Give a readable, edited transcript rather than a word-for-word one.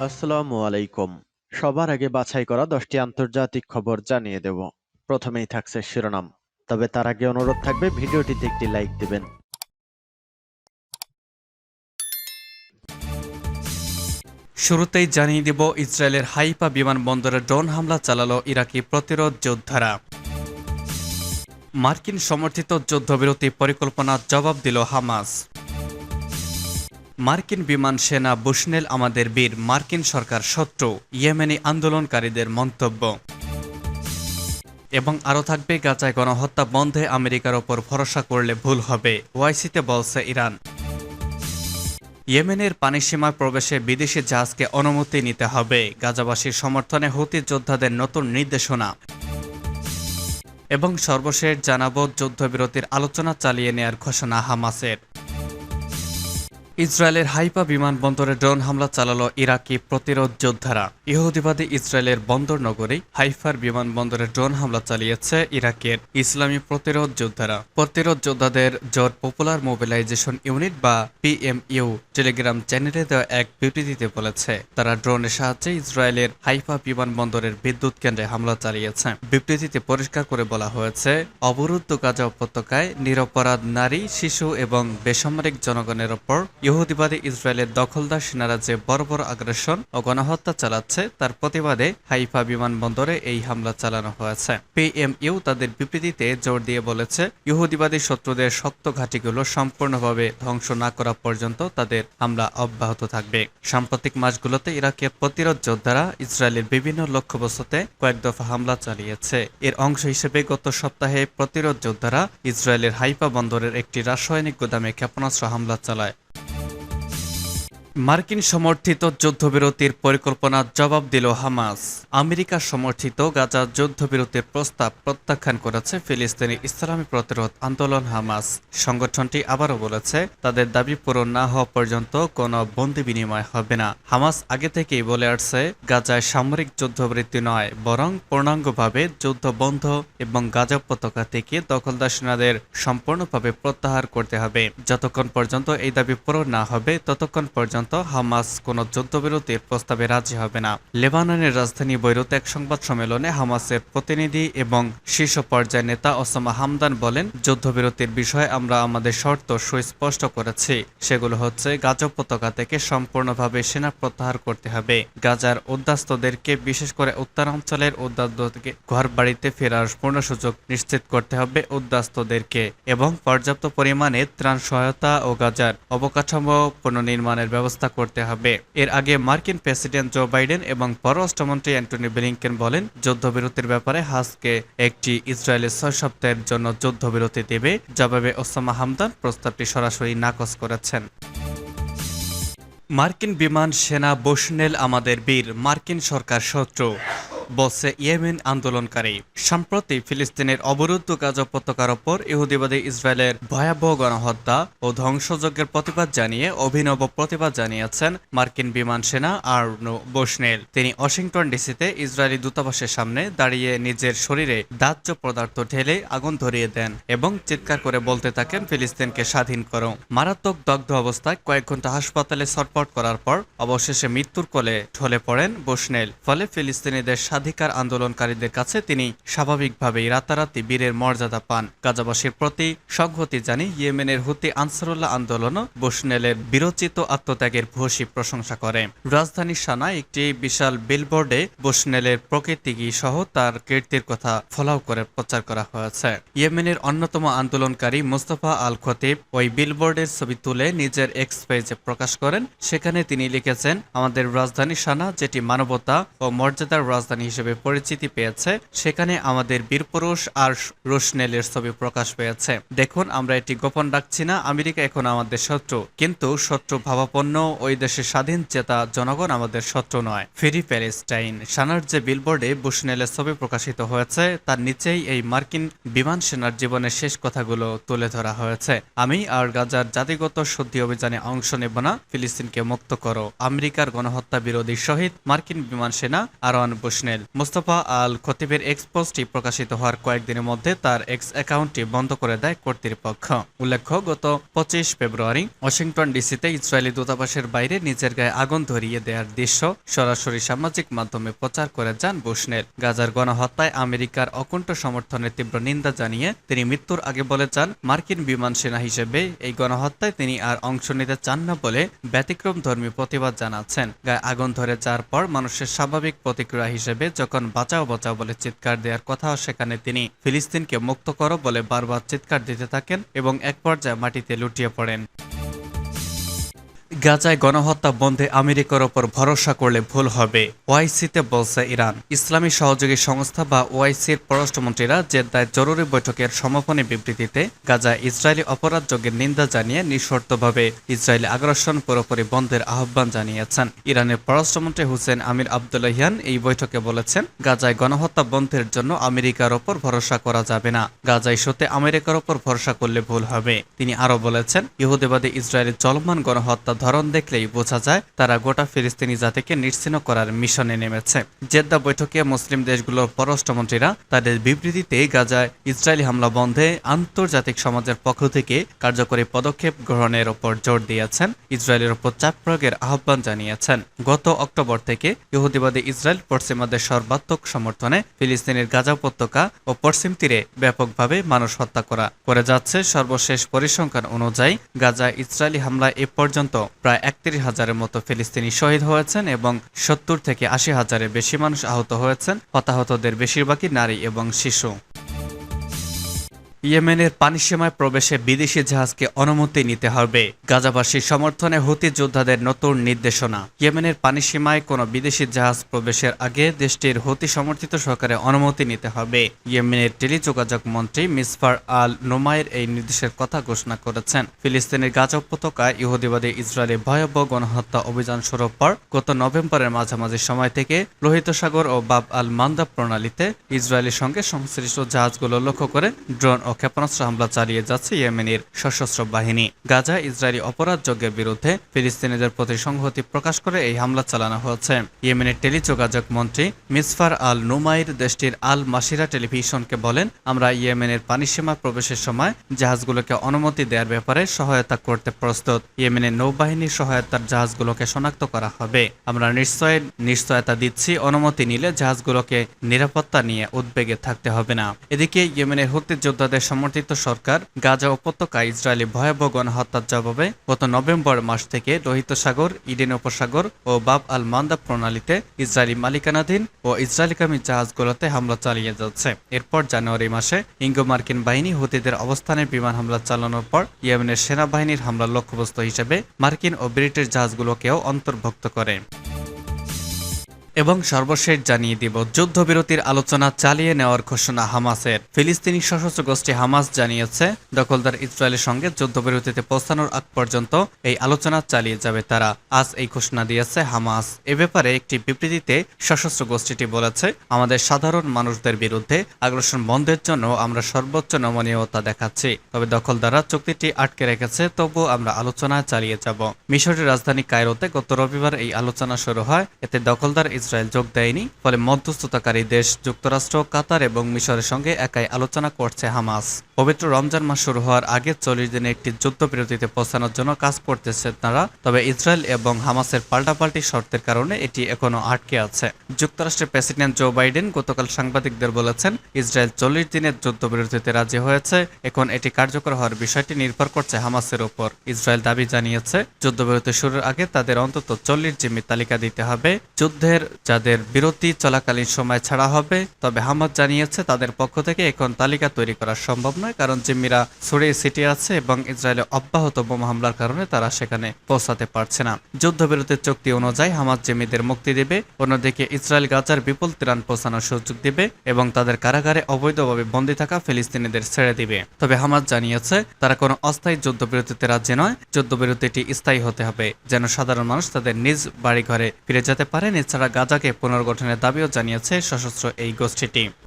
আসসালামু আলাইকুম। সবার আগে বাছাই করা 10টি আন্তর্জাতিক খবর জানিয়ে দেব। প্রথমেই থাকছে শিরোনাম। তবে তার আগে অনুরোধ থাকবে ভিডিওটিতে একটি লাইক দিবেন। শুরুতেই জানিয়ে দেব ইসরায়েলের হাইফা বিমানবন্দরে ড্রোন হামলা চালালো ইরাকি প্রতিরোধ যোদ্ধারা। মার্কিন সমর্থিত যুদ্ধবিরতি পরিকল্পনার জবাব দিল হামাস। মার্কিন বিমান সেনা বুশনেল আমাদের বীর, মার্কিন সরকার শত্রু, ইয়েমেনি আন্দোলনকারীদের মন্তব্য। এবং আরও থাকবে গাজায় গণহত্যা বন্ধে আমেরিকার ওপর ভরসা করলে ভুল হবে, ওআইসিতে বলছে ইরান। ইয়েমেনের পানিসীমায় প্রবেশে বিদেশি জাহাজকে অনুমতি নিতে হবে, গাজাবাসীর সমর্থনে হুতি যোদ্ধাদের নতুন নির্দেশনা। এবং সর্বশেষ জানাবো যুদ্ধবিরতির আলোচনা চালিয়ে নেয়ার ঘোষণা হামাসের। ইসরায়েলের হাইফা বিমানবন্দরে ড্রোন হামলা চালালো ইরাকি প্রতিরোধ যোদ্ধারা। ইহুদিবাদী ইসরায়েলের বন্দর নগরী হাইফার বিমানবন্দরে ড্রোন হামলা চালিয়েছে ইরাকের ইসলামী প্রতিরোধ যোদ্ধারা। প্রতিরোধ যোদ্ধাদের জোর পপুলার মোবিলাইজেশন ইউনিট বা পিএমইউ টেলিগ্রাম চ্যানেলে দেওয়া এক বিবৃতিতে বলেছে, তারা ড্রোনের সাহায্যে ইসরায়েলের হাইফা বিমানবন্দরের বিদ্যুৎ কেন্দ্রে হামলা চালিয়েছে। বিবৃতিতে পরিষ্কার করে বলা হয়েছে, অবরুদ্ধ গাজা উপত্যকায় নিরপরাধ নারী, শিশু এবং বেসামরিক জনগণের ওপর ইহুদিবাদী ইসরায়েলের দখলদার সেনারা যে বড় বড় আগ্রাসন ও গণহত্যা চালাচ্ছে তার প্রতিবাদে হাইফা বিমানবন্দরে এই হামলা চালানো হয়েছে। পিএমইউ তাদের বিবৃতিতে জোর দিয়ে বলেছে, ইহুদিবাদী শত্রুদের শক্ত ঘাঁটিগুলো সম্পূর্ণভাবে ধ্বংস না করা পর্যন্ত তাদের হামলা অব্যাহত থাকবে। সাম্প্রতিক মাসগুলোতে ইরাকের প্রতিরোধ যোদ্ধারা ইসরায়েলের বিভিন্ন লক্ষ্যবস্তুতে কয়েক দফা হামলা চালিয়েছে। এর অংশ হিসেবে গত সপ্তাহে প্রতিরোধ যোদ্ধারা ইসরায়েলের হাইফা বন্দরের একটি রাসায়নিক গুদামে ক্ষেপণাস্ত্র হামলা চালায়। মার্কিন সমর্থিত যুদ্ধবিরতির পরিকল্পনার জবাব দিল হামাস। আমেরিকা সমর্থিত গাজা যুদ্ধবিরতির প্রস্তাব প্রত্যাখ্যান করেছে ফিলিস্তিনি ইসলামী প্রতিরোধ আন্দোলন হামাস। সংগঠনটি আবারও বলেছে, তাদের দাবি পূরণ না হওয়া পর্যন্ত কোনো বন্দি বিনিময় হবে না। হামাস আগে থেকেই বলে আসছে, গাজায় সামরিক যুদ্ধবৃত্তি নয়, বরং পূর্ণাঙ্গভাবে যুদ্ধ বন্ধ এবং গাজা উপত্যকা থেকে দখলদার সেনাদের সম্পূর্ণভাবে প্রত্যাহার করতে হবে। যতক্ষণ পর্যন্ত এই দাবি পূরণ না হবে ততক্ষণ পর্যন্ত হামাস কোন যুদ্ধবিরতির প্রস্তাবে রাজি হবে না। লেবাননের রাজধানী বৈরুতে এক সংবাদ সম্মেলনে হামাসের প্রতিনিধি এবং শীর্ষ পর্যায়ের নেতা ওসামা হামদান বলেন, যুদ্ধবিরতির বিষয়ে আমরা আমাদের শর্ত সুস্পষ্ট করেছি। সেগুলো হচ্ছে, গাজা উপত্যকা থেকে সম্পূর্ণভাবে সেনা প্রত্যাহার করতে হবে, গাজার উদ্বাস্তুদেরকে বিশেষ করে উত্তরাঞ্চলের উদ্বাস্তুদেরকে ঘর বাড়িতে ফেরার পূর্ণ সুযোগ নিশ্চিত করতে হবে উদ্বাস্তুদেরকে, এবং পর্যাপ্ত পরিমাণে ত্রাণ সহায়তা ও গাজার অবকাঠামো পুনর্নির্মাণের ব্যবস্থা করতে হবে। এর আগে মার্কিন প্রেসিডেন্ট জো বাইডেন এবং পররাষ্ট্রমন্ত্রী অ্যান্টনি ব্লিংকেন বলেন, যুদ্ধবিরতির ব্যাপারে হাসকে একটি ইসরায়েলের 6 সপ্তাহের জন্য যুদ্ধবিরতি দেবে। জবাবে ওসামা হামদান প্রস্তাবটি সরাসরি নাকচ করেছেন। মার্কিন বিমান সেনা বুশনেল আমাদের বীর, মার্কিন সরকার শত্রু, বলছে ইয়েমেন আন্দোলনকারী। সম্প্রতি ফিলিস্তিনের অবরুদ্ধ গাজা উপত্যকার ওপর ইহুদিবাদী ইসরায়েলের ভয়াবহ গণহত্যা ও ধ্বংসযজ্ঞের প্রতিবাদ জানিয়ে অভিনব প্রতিবাদ জানিয়েছেন মার্কিন বিমান সেনা আর্নো বুশনেল। তিনি ওয়াশিংটন ডিসিতে ইসরায়েলি দূতাবাসের সামনে দাঁড়িয়ে নিজের শরীরে দাহ্য পদার্থ ঢেলে আগুন ধরিয়ে দেন এবং চিৎকার করে বলতে থাকেন, ফিলিস্তিনকে স্বাধীন করো। মারাত্মক দগ্ধ অবস্থায় কয়েক ঘন্টা হাসপাতালে ছটফট করার পর অবশেষে মৃত্যুর কোলে ঢলে পড়েন বুশনেল। ফলে ফিলিস্তিনিদের স্বাধিকার আন্দোলনকারীদের কাছে তিনি স্বাভাবিকভাবেই রাতারাতি বীরের মর্যাদা পান। গাজাবাসীর প্রতি সংহতি জানিয়ে ইয়েমেনের হুতি আনসারুল্লাহ আন্দোলনও বুশনেলের বিরচিত আত্মত্যাগের ভূয়সী প্রশংসা করে। রাজধানী সানায় একটি বিশাল বিলবোর্ডে বুশনেলের প্রকৃতি সহ তার কীর্তির কথা ফলাও করে প্রচার করা হয়েছে। ইয়েমেনের অন্যতম আন্দোলনকারী মুস্তফা আল খতিব ওই বিলবোর্ডের ছবি তুলে নিজের এক্স পেজে প্রকাশ করেন। সেখানে তিনি লিখেছেন, আমাদের রাজধানী সানা, যেটি মানবতা ও মর্যাদার রাজধানী হিসেবে পরিচিতি পেয়েছে, সেখানে আমাদের বীরপুরুষ আর রোশনেলের ছবি প্রকাশ পেয়েছে। দেখুন, আমরা এটি গোপন রাখছি না, আমেরিকা এখন আমাদের শত্রু, কিন্তু শত্রু ভাবাপন্ন ওই দেশের স্বাধীন চেতা জনগণ আমাদের শত্রু নয়। Free Palestine. সানার যে বিলবোর্ডে বুশনেলের ছবি প্রকাশিত হয়েছে তার নিচেই এই মার্কিন বিমান সেনার জীবনের শেষ কথাগুলো তুলে ধরা হয়েছে। আমি আর গাজার জাতিগত শুদ্ধি অভিযানে অংশ নেব না, ফিলিস্তিনকে মুক্ত করো। আমেরিকার গণহত্যা বিরোধী শহীদ মার্কিন বিমান সেনা আরন বুশনেল। বুশনেল। মোস্তফা আল খতিবের এক্স পোস্টটি প্রকাশিত হওয়ার কয়েকদিনের মধ্যে তার এক্স অ্যাকাউন্টটি বন্ধ করে দেয় কর্তৃপক্ষ। উল্লেখ্য, গত 25 ফেব্রুয়ারি ওয়াশিংটন ডিসিতে ইসরায়েলি দূতাবাসের বাইরে নিজের গায়ে আগুন ধরিয়ে দেওয়ার দৃশ্য সরাসরি সামাজিক মাধ্যমে প্রচার করে যান বুশনেল। গাজার গণহত্যায় আমেরিকার অকুণ্ঠ সমর্থনের তীব্র নিন্দা জানিয়ে তিনি মৃত্যুর আগে বলে যান, মার্কিন বিমান সেনা হিসেবে এই গণহত্যায় তিনি আর অংশ নিতে চান না বলে ব্যতিক্রমধর্মী প্রতিবাদ জানাচ্ছেন। গায়ে আগুন ধরে যাওয়ার পর মানুষের স্বাভাবিক প্রতিক্রিয়া হিসেবে যখন বাঁচাও বাঁচাও বলে চিৎকার দেওয়ার কথা, সেখানে তিনি ফিলিস্তিনকে মুক্ত করো বলে বারবার চিৎকার দিতে থাকেন এবং এক পর্যায়ে মাটিতে লুটিয়ে পড়েন। গাজায় গণহত্যা বন্ধে আমেরিকার ওপর ভরসা করলে ভুল হবে, ওআইসিতে বলছে ইরান। ইসলামী সহযোগী সংস্থা বা ওআইসির পররাষ্ট্রমন্ত্রীরা জেদ্দায় জরুরি বৈঠকের সমাপনী বিবৃতিতে গাজায় ইসরায়েলি অপরাধযোগের নিন্দা জানিয়ে নিঃশর্তভাবে ইসরায়েলি আগ্রাসন পুরোপুরি বন্ধের আহ্বান জানিয়েছেন। ইরানের পররাষ্ট্রমন্ত্রী হুসেন আমির আবদুল্লাহিয়ান এই বৈঠকে বলেছেন, গাজায় গণহত্যা বন্ধের জন্য আমেরিকার ওপর ভরসা করা যাবে না। গাজা ইস্যুতে আমেরিকার ওপর ভরসা করলে ভুল হবে। তিনি আরও বলেছেন, ইহুদিবাদী ইসরায়েলের চলমান গণহত্যা ধরন দেখলেই বোঝা যায় তারা গোটা ফিলিস্তিনি জাতিকে নিশ্চিহ্ন করার মিশনে নেমেছে। জেদ্দা বৈঠকে মুসলিম দেশগুলোর পররাষ্ট্রমন্ত্রীরা তাদের বিবৃতিতে গাজায় ইসরায়েলি হামলা বন্ধে আন্তর্জাতিক সমাজের পক্ষ থেকে কার্যকরী পদক্ষেপ গ্রহণের ওপর জোর দিয়েছেন, ইসরায়েলের ওপর চাপ প্রয়োগের আহ্বান জানিয়েছেন। গত অক্টোবর থেকে ইহুদিবাদী ইসরায়েল পশ্চিমাদের সর্বাত্মক সমর্থনে ফিলিস্তিনের গাজা উপত্যকা ও পশ্চিম তীরে ব্যাপকভাবে মানুষ হত্যা করে যাচ্ছে। সর্বশেষ পরিসংখ্যান অনুযায়ী গাজায় ইসরায়েলি হামলায় এ পর্যন্ত প্রায় 31,000-এর মতো ফিলিস্তিনি শহীদ হয়েছেন এবং 70 থেকে 80,000-এর বেশি মানুষ আহত হয়েছেন। হতাহতদের বেশিরভাগই নারী এবং শিশু। ইয়েমেনের পানিসীমায় প্রবেশে বিদেশি জাহাজকে অনুমতি নিতে হবে, গাজাবাসীর সমর্থনে হুতি যোদ্ধাদের নতুন নির্দেশনা। ইয়েমেনের পানিসীমায় কোনো বিদেশি জাহাজ প্রবেশের আগে দেশটির হুতি সমর্থিত সরকারের অনুমতি নিতে হবে। ইয়েমেনের টেলিযোগাযোগ মন্ত্রী মিসফার আল নোমায়ের এই নির্দেশের কথা ঘোষণা করেছেন। ফিলিস্তিনের গাজা উপত্যকায় ইহুদিবাদী ইসরায়েলি ভয়াবহ গণহত্যা অভিযান শুরুর পর গত নভেম্বরের মাঝামাঝি সময় থেকে লোহিত সাগর ও বাব আল মান্দা প্রণালীতে ইসরায়েলের সঙ্গে সংশ্লিষ্ট জাহাজগুলো লক্ষ্য করে ড্রোন ও ক্ষেপণাস্ত্র হামলা চালিয়ে যাচ্ছে ইয়েমেনের সশস্ত্র বাহিনী। গাজা ইসরায়েলি অপরাধযজ্ঞের বিরুদ্ধে ফিলিস্তিনিদের প্রতি সংহতি প্রকাশ করে এই হামলা চালানো হয়েছে। ইয়েমেনের টেলিযোগাযোগ মন্ত্রী মিসফার আল নুমাইর দেশটির আল মাসিরা টেলিভিশনকে বলেন, আমরা ইয়েমেনের পানিসীমা প্রবেশের সময় জাহাজগুলোকে অনুমতি দেওয়ার ব্যাপারে সহায়তা করতে প্রস্তুত। ইয়েমেনের নৌবাহিনীর সহায়তার জাহাজগুলোকে শনাক্ত করা হবে। আমরা নিশ্চয়তা দিচ্ছি, অনুমতি নিলে জাহাজগুলোকে নিরাপত্তা নিয়ে উদ্বেগে থাকতে হবে না। এদিকে ইয়েমেনের হুতি যোদ্ধাদের সমর্থিত সরকার গাজা উপত্যকায় ইসরায়েলি ভয়াবহ গণহত্যার জবাবে গত নভেম্বর মাস থেকে লোহিত সাগর, ইডেন উপসাগর ও বাব আল মান্দা প্রণালীতে ইসরায়েলি মালিকানাধীন ও ইসরায়েলিকামী জাহাজগুলোতে হামলা চালিয়ে যাচ্ছে। এরপর জানুয়ারি মাসে ইঙ্গো মার্কিন বাহিনী হুতিদের অবস্থানে বিমান হামলা চালানোর পর ইয়েমেনের সেনাবাহিনীর হামলার লক্ষ্যবস্তু হিসেবে মার্কিন ও ব্রিটিশ জাহাজগুলোকেও অন্তর্ভুক্ত করে। এবং সর্বশেষ জানিয়ে দিব, যুদ্ধবিরতির আলোচনা চালিয়ে নেওয়ার ঘোষণা হামাসের। ফিলিস্তিনি সশস্ত্র গোষ্ঠী হামাস জানিয়েছে, দখলদার ইসরায়েলের সঙ্গে যুদ্ধবিরতিতে পৌঁছানোর আগ পর্যন্ত এই আলোচনা চালিয়ে যাবে তারা। আজ এই ঘোষণা দিয়েছে হামাস। এ ব্যাপারে একটি বিবৃতিতে সশস্ত্র গোষ্ঠীটি বলেছে, আমাদের সাধারণ মানুষদের বিরুদ্ধে আগ্রাসন বন্ধের জন্য আমরা সর্বোচ্চ নমনীয়তা দেখাচ্ছি। তবে দখলদাররা চুক্তিটি আটকে রেখেছে, তবুও আমরা আলোচনা চালিয়ে যাব। মিশরের রাজধানী কায়রোতে গত রবিবার এই আলোচনা শুরু হয়। এতে দখলদার ইসরায়েল যোগ দেয়নি, ফলে মধ্যস্থতাকারী দেশ যুক্তরাষ্ট্র, কাতার এবং মিশরের সঙ্গে একাই আলোচনা করছে হামাস। পবিত্র রমজান মাস শুরু হওয়ার আগে 40 দিনে একটি যুদ্ধবিরতিতে পৌঁছানোর জন্য কাজ করতেছে তারা। তবে ইসরায়েল এবং হামাসের পাল্টাপাল্টি শর্তের কারণে এটি এখনো আটকে আছে। যুক্তরাষ্ট্রের প্রেসিডেন্ট জো বাইডেন গতকাল সাংবাদিকদের বলেছেন, ইসরায়েল 40 দিনের যুদ্ধবিরতিতে রাজি হয়েছে। এখন এটি কার্যকর হওয়ার বিষয়টি নির্ভর করছে হামাসের উপর। ইসরায়েল দাবি জানিয়েছে, যুদ্ধবিরতি শুরুর আগে তাদের অন্তত 40 জিম্মির তালিকা দিতে হবে, যুদ্ধের যাদের বিরতি চলাকালীন সময় ছাড়া হবে। তবে হামাস জানিয়েছে, তাদের পক্ষ থেকে এখন তালিকা তৈরি করা সম্ভব নয়, কারণ জিম্মিরা ছড়িয়ে ছিটিয়ে আছে এবং ইসরায়েলে অব্যাহত বোমা হামলার কারণে তারা সেখানে পৌঁছাতে পারছে না। যুদ্ধবিরতির চুক্তি অনুযায়ী হামাস জিম্মিদের মুক্তি দেবে, অন্যদিকে ইসরায়েল গাজার বিপুল ত্রাণ পৌঁছানোর সুযোগ দেবে এবং তাদের কারাগারে অবৈধভাবে বন্দী থাকা ফিলিস্তিনিদের ছেড়ে দিবে। তবে হামাস জানিয়েছে, তারা কোনো অস্থায়ী যুদ্ধবিরতিতে রাজি নয়। যুদ্ধবিরতিটি স্থায়ী হতে হবে, যেন সাধারণ মানুষ তাদের নিজ বাড়িঘরে ফিরে যেতে পারেন। এছাড়া গাজাকে পুনর্গঠনের দাবিও জানিয়েছে সশস্ত্র এই গোষ্ঠীটি।